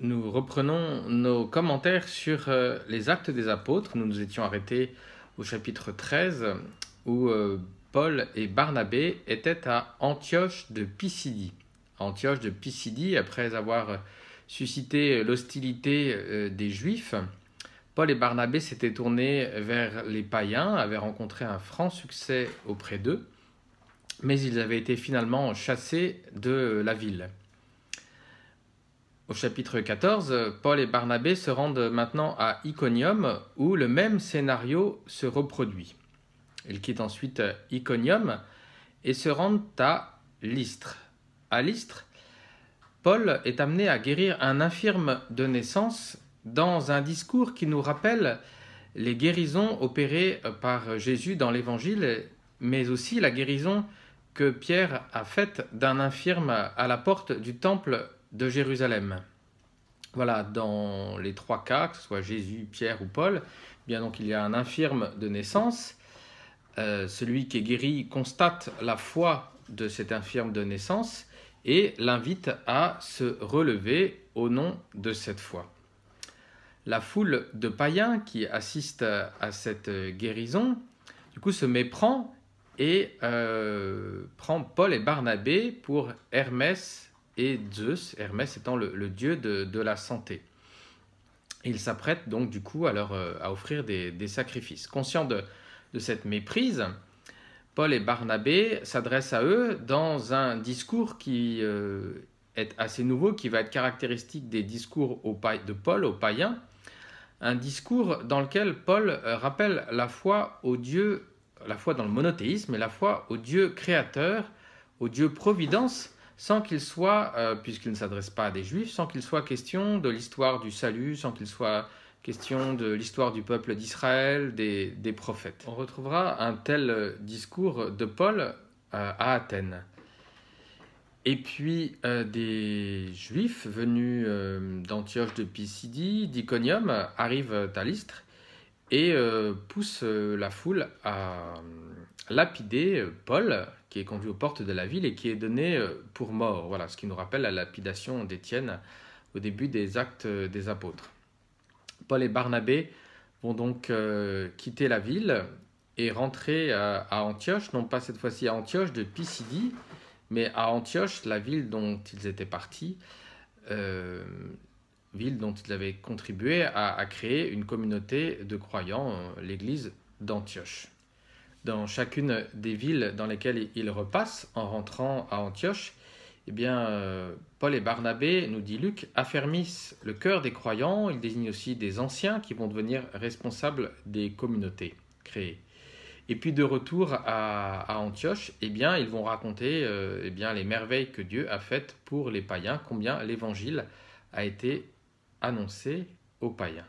Nous reprenons nos commentaires sur les Actes des Apôtres. Nous nous étions arrêtés au chapitre 13 où Paul et Barnabé étaient à Antioche de Pisidie. Antioche de Pisidie, après avoir suscité l'hostilité des Juifs, Paul et Barnabé s'étaient tournés vers les païens, avaient rencontré un franc succès auprès d'eux, mais ils avaient été finalement chassés de la ville. Au chapitre 14, Paul et Barnabé se rendent maintenant à Iconium, où le même scénario se reproduit. Ils quittent ensuite Iconium et se rendent à Lystre. À Lystre, Paul est amené à guérir un infirme de naissance dans un discours qui nous rappelle les guérisons opérées par Jésus dans l'Évangile, mais aussi la guérison que Pierre a faite d'un infirme à la porte du temple de Jérusalem. Voilà, dans les trois cas, que ce soit Jésus, Pierre ou Paul, bien donc il y a un infirme de naissance. Celui qui est guéri constate la foi de cet infirme de naissance et l'invite à se relever au nom de cette foi. La foule de païens qui assiste à cette guérison, du coup, se méprend et prend Paul et Barnabé pour Hermès et Zeus, Hermès étant le dieu de la santé. Ils s'apprêtent donc du coup à offrir des sacrifices. Conscients de cette méprise, Paul et Barnabé s'adressent à eux dans un discours qui est assez nouveau, qui va être caractéristique des discours de Paul aux païens, un discours dans lequel Paul rappelle la foi au Dieu, la foi dans le monothéisme et la foi au Dieu créateur, au Dieu providence, sans qu'il soit, puisqu'il ne s'adresse pas à des juifs, sans qu'il soit question de l'histoire du salut, sans qu'il soit question de l'histoire du peuple d'Israël, des prophètes. On retrouvera un tel discours de Paul à Athènes. Et puis des Juifs venus d'Antioche de Pisidie, d'Iconium, arrivent à Lystre et poussent la foule à lapider Paul, qui est conduit aux portes de la ville et qui est donné pour mort. Voilà, ce qui nous rappelle la lapidation d'Étienne au début des Actes des Apôtres. Paul et Barnabé vont donc quitter la ville et rentrer à Antioche, non pas cette fois-ci à Antioche de Pisidie, mais à Antioche, la ville dont ils étaient partis, ville dont ils avaient contribué à créer une communauté de croyants, l'église d'Antioche. Dans chacune des villes dans lesquelles ils repassent en rentrant à Antioche, eh bien, Paul et Barnabé, nous dit Luc, affermissent le cœur des croyants. Ils désignent aussi des anciens qui vont devenir responsables des communautés créées. Et puis de retour à Antioche, eh bien, ils vont raconter les merveilles que Dieu a faites pour les païens, combien l'évangile a été annoncé aux païens.